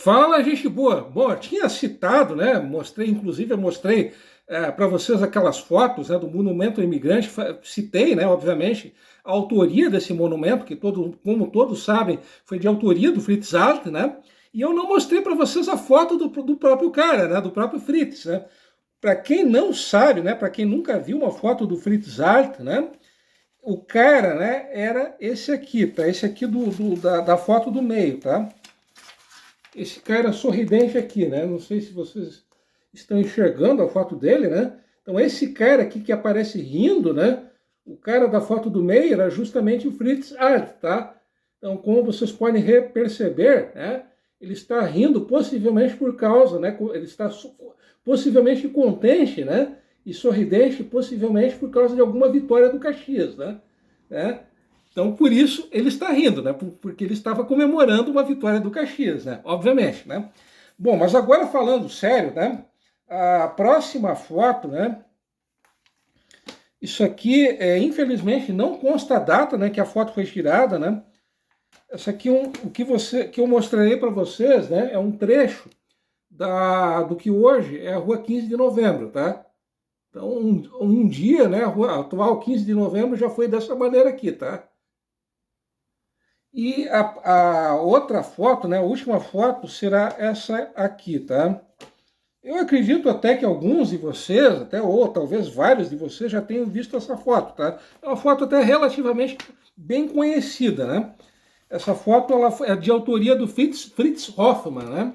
Fala, gente boa. Bom, eu tinha citado, né? Inclusive eu mostrei para vocês aquelas fotos, né, do Monumento ao Imigrante. Citei, né, obviamente, a autoria desse monumento, que como todos sabem, foi de autoria do Fritz Alt, né? E eu não mostrei para vocês a foto do próprio cara, né, do próprio Fritz, né? Para quem não sabe, né, para quem nunca viu uma foto do Fritz Alt, né? O cara, né, era esse aqui, tá? Esse aqui da foto do meio, tá? Esse cara sorridente aqui, né? Não sei se vocês estão enxergando a foto dele, né? Então esse cara aqui que aparece rindo, né? O cara da foto do meio era justamente o Fritz Alt, tá? Então, como vocês podem perceber, né? Ele está rindo possivelmente por causa, né? Ele está possivelmente contente, né? E sorridente possivelmente por causa de alguma vitória do Caxias, né? Então, por isso, ele está rindo, né? Porque ele estava comemorando uma vitória do Caxias, né? Obviamente, né? Bom, mas agora falando sério, né? A próxima foto, né? Isso aqui, infelizmente, não consta a data, né? Que a foto foi tirada, né? Essa aqui, que eu mostrarei para vocês, né? É um trecho do que hoje é a Rua 15 de Novembro, tá? Então, um dia, né? A atual 15 de Novembro já foi dessa maneira aqui, tá? E a outra foto, né, a última foto, será essa aqui, tá? Eu acredito até que alguns de vocês, ou talvez vários de vocês, já tenham visto essa foto, tá? É uma foto até relativamente bem conhecida, né? Essa foto é de autoria do Fritz Hoffmann, né?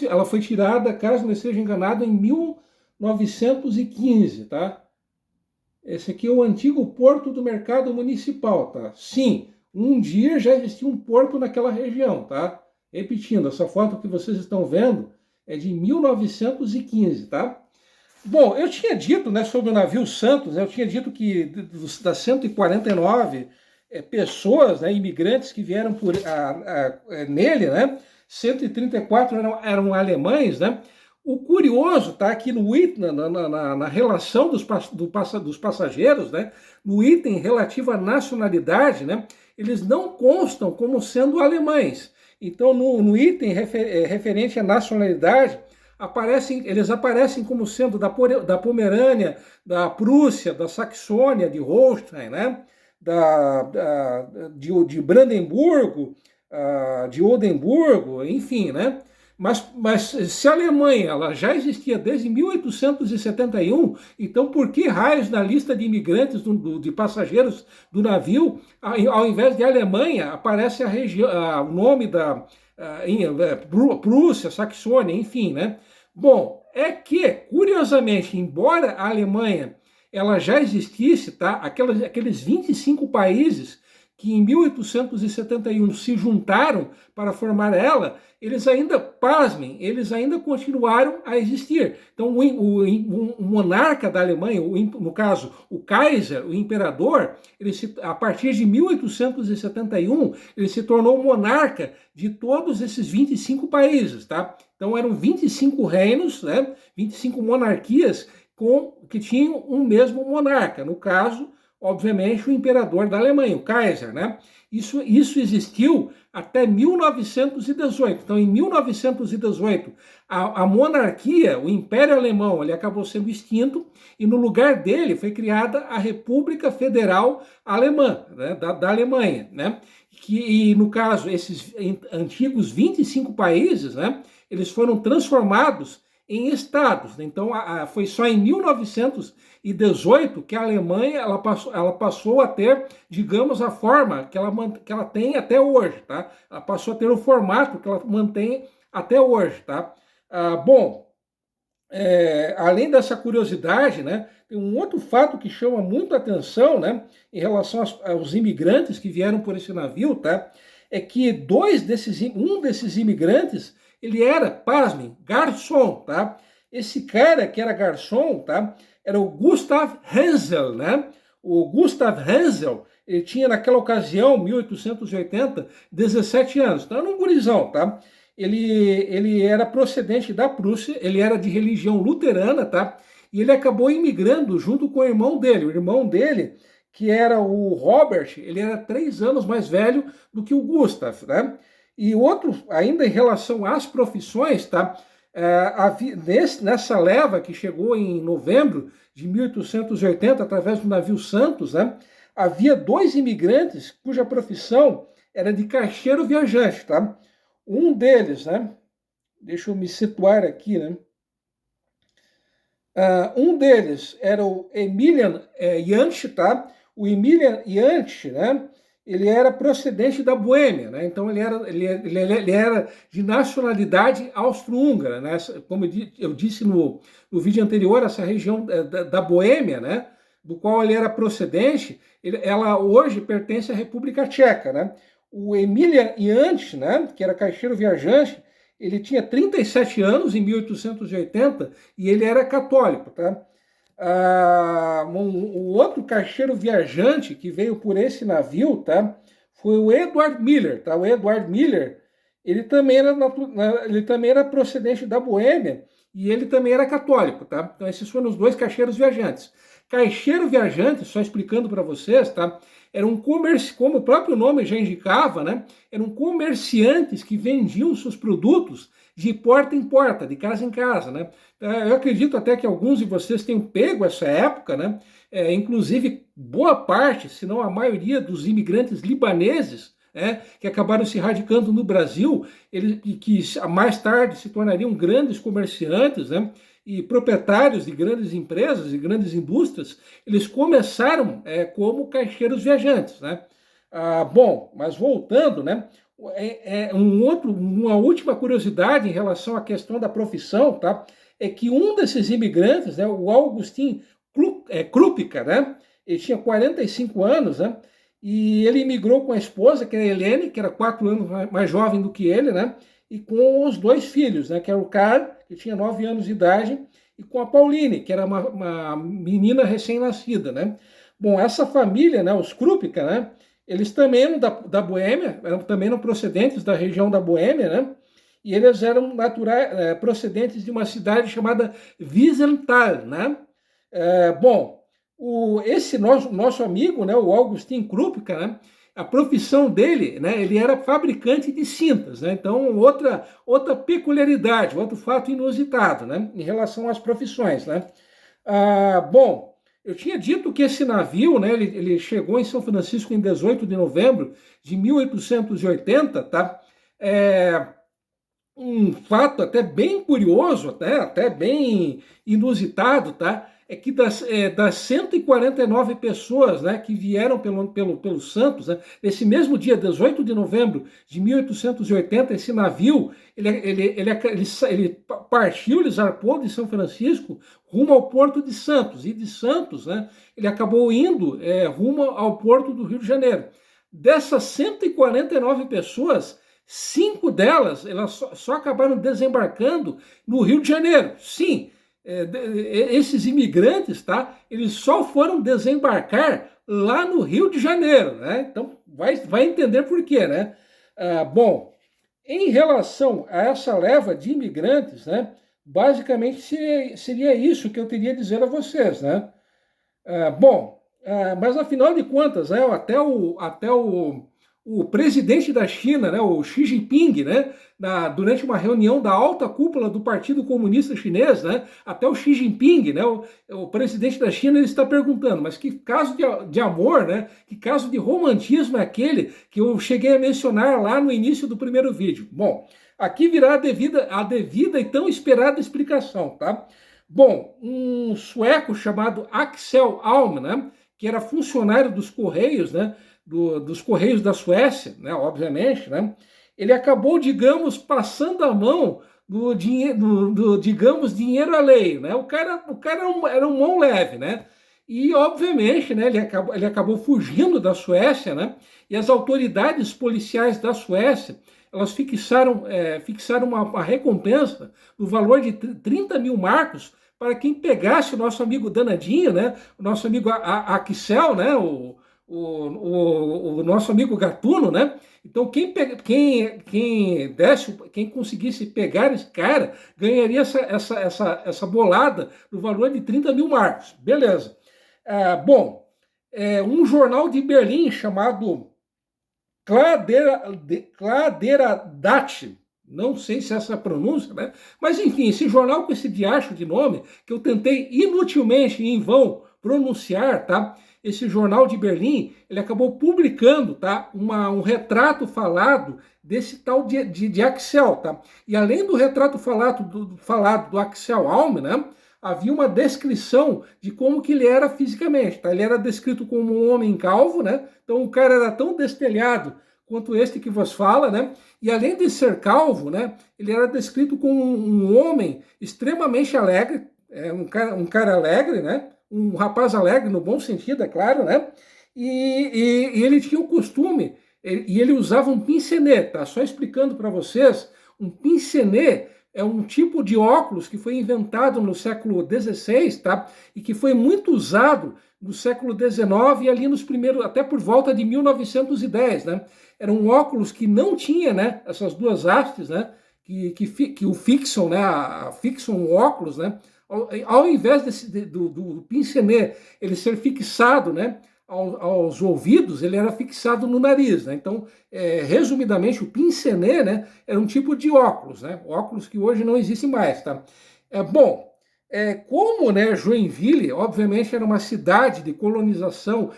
Ela foi tirada, caso não esteja enganado, em 1915, tá? Esse aqui é o antigo porto do mercado municipal, tá? Sim, um dia já existia um porto naquela região, tá? Repetindo, essa foto que vocês estão vendo é de 1915, tá? Bom, eu tinha dito, né, sobre o navio Santos, né, eu tinha dito que das 149 pessoas, né, imigrantes que vieram nele, né, 134 eram alemães, né? O curioso está aqui no item, na relação dos passageiros, né, no item relativo à nacionalidade, né, eles não constam como sendo alemães. Então, no item referente à nacionalidade, eles aparecem como sendo da Pomerânia, da Prússia, da Saxônia, de Holstein, né, de Brandemburgo, de Oldenburgo, enfim, né? Mas se a Alemanha ela já existia desde 1871, então por que raios na lista de imigrantes, de passageiros do navio, ao invés de Alemanha, aparece o nome da Prússia, Saxônia, enfim, né? Bom, é que, curiosamente, embora a Alemanha ela já existisse, tá? Aqueles 25 países que em 1871 se juntaram para formar ela, eles ainda, pasmem, eles ainda continuaram a existir. Então, o monarca da Alemanha, no caso, o Kaiser, o imperador, a partir de 1871, ele se tornou monarca de todos esses 25 países, tá? Então, eram 25 reinos, né? 25 monarquias que tinham um mesmo monarca. No caso, obviamente, o imperador da Alemanha, o Kaiser, né? Isso existiu até 1918. Então, em 1918, a monarquia, o Império Alemão, ele acabou sendo extinto e no lugar dele foi criada a República Federal Alemã, né? da Alemanha, né? E, no caso, esses antigos 25 países, né? Eles foram transformados em estados. Então, foi só em 1918 que a Alemanha ela passou a ter, digamos, a forma que ela tem até hoje, tá? Ela passou a ter o formato que ela mantém até hoje, tá? Bom, além dessa curiosidade, né, tem um outro fato que chama muito a atenção, né, em relação aos imigrantes que vieram por esse navio, tá? É que um desses imigrantes ele era, pasmem, garçom, tá? Esse cara que era garçom, tá? Era o Gustav Hensel, né? O Gustav Hensel, ele tinha naquela ocasião, 1880, 17 anos. Então era um gurizão, tá? Ele era procedente da Prússia, ele era de religião luterana, tá? E ele acabou imigrando junto com o irmão dele. O irmão dele, que era o Robert, ele era 3 anos mais velho do que o Gustav, né? E outro, ainda em relação às profissões, tá? Nessa leva que chegou em novembro de 1880, através do navio Santos, né? Havia 2 imigrantes cuja profissão era de caixeiro viajante, tá? Um deles, né? Deixa eu me situar aqui, né? Um deles era o Emilian Jansch, tá? O Emilian Jansch, né? Ele era procedente da Boêmia, né? Então ele era de nacionalidade austro-húngara, né? Como eu disse no vídeo anterior, essa região da Boêmia, né? Do qual ele era procedente, ela hoje pertence à República Tcheca, né? O Emilian Jansch, né? Que era caixeiro viajante, ele tinha 37 anos em 1880 e ele era católico, tá? O outro caixeiro viajante que veio por esse navio, tá? Foi o Edward Miller, tá? O Edward Miller, ele também era procedente da Boêmia e ele também era católico, tá? Então esses foram os 2 caixeiros viajantes. Caixeiro viajante, só explicando para vocês, tá? Era um comércio, como o próprio nome já indicava, né? Eram comerciantes que vendiam seus produtos de porta em porta, de casa em casa, né? Eu acredito até que alguns de vocês tenham pego essa época, né? Inclusive, boa parte, se não a maioria dos imigrantes libaneses, que acabaram se radicando no Brasil, que mais tarde se tornariam grandes comerciantes, né? E proprietários de grandes empresas e grandes indústrias, eles começaram como caixeiros viajantes, né? Bom, mas voltando, né? Uma última curiosidade em relação à questão da profissão, tá? É que um desses imigrantes, né, o Augustin Krupka, né? Ele tinha 45 anos, né? E ele imigrou com a esposa, que era a Helene, que era 4 anos mais jovem do que ele, né? E com os 2 filhos, né? Que era o Karl, que tinha 9 anos de idade, e com a Pauline, que era uma menina recém-nascida, né? Bom, essa família, né? Os Krupka, né? Eles também eram da Boêmia, também eram procedentes da região da Boêmia, né? E eles eram procedentes de uma cidade chamada Wiesenthal, né? Bom, esse nosso amigo, né, o Augustin Krupka, né? A profissão dele, né, ele era fabricante de cintas, né? Então, outra peculiaridade, outro fato inusitado, né, em relação às profissões, né? Bom, eu tinha dito que esse navio, né, ele chegou em São Francisco em 18 de novembro de 1880, tá? Um fato até bem curioso, até bem inusitado, tá? É que das 149 pessoas, né, que vieram pelo Santos, né, nesse mesmo dia, 18 de novembro de 1880, esse navio, ele partiu, ele zarpou de São Francisco rumo ao Porto de Santos, e de Santos, né, ele acabou indo rumo ao Porto do Rio de Janeiro. Dessas 149 pessoas, 5 delas, elas só acabaram desembarcando no Rio de Janeiro. Sim, esses imigrantes, tá? Eles só foram desembarcar lá no Rio de Janeiro, né? Então vai entender por quê, né? Bom, em relação a essa leva de imigrantes, né? Basicamente seria isso que eu teria a dizer a vocês, né? Mas afinal de contas, né? Até o presidente da China, né, o Xi Jinping, né, durante uma reunião da alta cúpula do Partido Comunista Chinês, né, até o Xi Jinping, né, o presidente da China, ele está perguntando, mas que caso de amor, né, que caso de romantismo é aquele que eu cheguei a mencionar lá no início do primeiro vídeo? Bom, aqui virá a devida e tão esperada explicação, tá? Bom, um sueco chamado Axel Alm, né, que era funcionário dos Correios, né, dos Correios da Suécia, né, obviamente, né, ele acabou, digamos, passando a mão do dinheiro, digamos, dinheiro alheio, né? O cara era um mão leve, né? E, obviamente, né, ele acabou fugindo da Suécia, né? E as autoridades policiais da Suécia, elas fixaram uma recompensa no valor de 30 mil marcos para quem pegasse o nosso amigo danadinho, né? O nosso amigo Axel, né? O nosso amigo Gatuno, né? Então, quem conseguisse pegar esse cara, ganharia essa bolada no valor de 30 mil marcos. Beleza. Um jornal de Berlim chamado Kladderadat, não sei se é essa a pronúncia, né? Mas enfim, esse jornal com esse diacho de nome, que eu tentei inutilmente e em vão pronunciar, tá? Esse jornal de Berlim, ele acabou publicando, tá? Um retrato falado desse tal de Axel, tá? E além do retrato falado do Axel Alm, né? Havia uma descrição de como que ele era fisicamente, tá? Ele era descrito como um homem calvo, né? Então o cara era tão destelhado quanto este que vos fala, né? E além de ser calvo, né? Ele era descrito como um homem extremamente alegre, um cara alegre, né? Um rapaz alegre no bom sentido, é claro, né? E ele tinha o costume, e ele usava um pince-nez, tá? Só explicando para vocês, um pince-nez é um tipo de óculos que foi inventado no século XVI, tá? E que foi muito usado no século XIX e ali nos primeiros, até por volta de 1910, né? Era um óculos que não tinha, né? Essas duas hastes, né? Que o fixam, né? Fixam o óculos, né? Ao invés do pince-nez ele ser fixado, né? Aos ouvidos, ele era fixado no nariz, né? Então, resumidamente, o pince-nez, né, era um tipo de óculos, né? Óculos que hoje não existe mais, tá? Bom, como, né, Joinville, obviamente, era uma cidade de colonização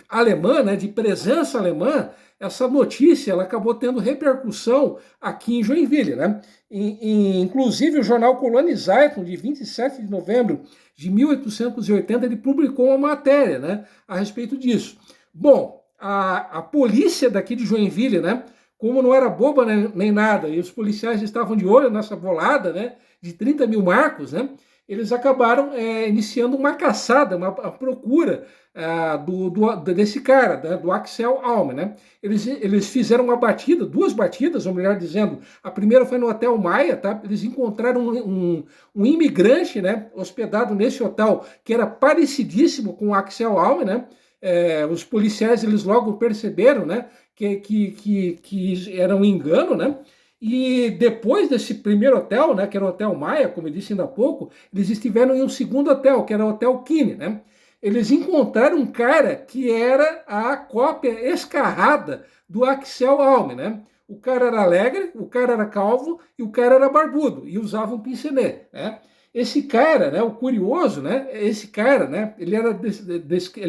alemã, né, de presença alemã, essa notícia ela acabou tendo repercussão aqui em Joinville, né? Inclusive, o jornal Kolonizeitung, de 27 de novembro de 1880, ele publicou uma matéria, né, a respeito disso. Bom, a polícia daqui de Joinville, né, como não era boba nem nada, e os policiais estavam de olho nessa bolada, né, de 30 mil marcos, né, eles acabaram iniciando uma caçada, uma procura desse cara, né, do Axel Alm, né? Eles fizeram uma batida, duas batidas, ou melhor dizendo, a primeira foi no Hotel Maia, tá? Eles encontraram um imigrante, né, hospedado nesse hotel, que era parecidíssimo com o Axel Alm, né? Os policiais, eles logo perceberam, né, que era um engano, né? E depois desse primeiro hotel, né, que era o Hotel Maia, como eu disse ainda há pouco, eles estiveram em um segundo hotel, que era o Hotel Kine, né? Eles encontraram um cara que era a cópia escarrada do Axel Alm, né? O cara era alegre, o cara era calvo e o cara era barbudo e usava um pince-nez, né? Esse cara, né, o curioso, né, esse cara, né, ele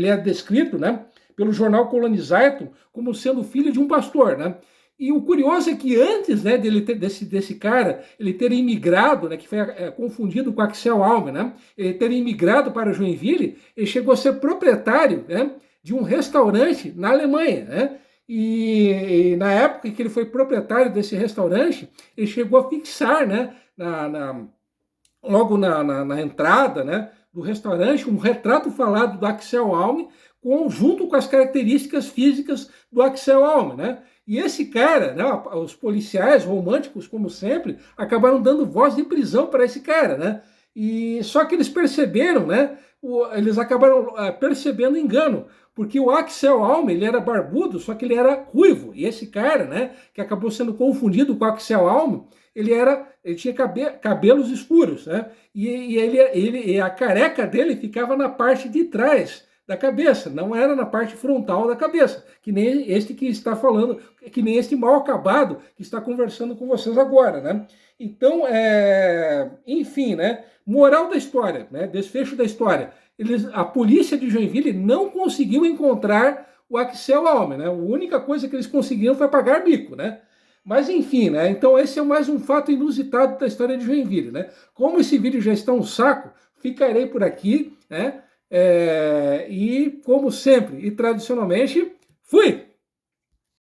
é descrito, né, pelo jornal Kolonizeitung como sendo filho de um pastor, né? E o curioso é que antes, né, desse cara ele ter imigrado, né, que foi confundido com Axel Alm, né, ele ter imigrado para Joinville, ele chegou a ser proprietário, né, de um restaurante na Alemanha, né? E na época que ele foi proprietário desse restaurante, ele chegou a fixar, né, logo na entrada, né, do restaurante, um retrato falado do Axel Alm, junto com as características físicas do Axel Alm, né? E esse cara, né, os policiais românticos, como sempre, acabaram dando voz de prisão para esse cara, né? E só que eles perceberam, né? Eles acabaram percebendo engano, porque o Axel Alm, ele era barbudo, só que ele era ruivo. E esse cara, né, que acabou sendo confundido com o Axel Alm, ele tinha cabelos escuros, né? E a careca dele ficava na parte de trás da cabeça, não era na parte frontal da cabeça, que nem este que está falando, que nem este mal acabado que está conversando com vocês agora, né? Então, enfim, né? Moral da história, né? Desfecho da história. A polícia de Joinville não conseguiu encontrar o Axel Alm, né? A única coisa que eles conseguiram foi pagar mico, né? Mas enfim, né? Então esse é mais um fato inusitado da história de Joinville, né? Como esse vídeo já está um saco, ficarei por aqui, né? E como sempre e tradicionalmente, fui!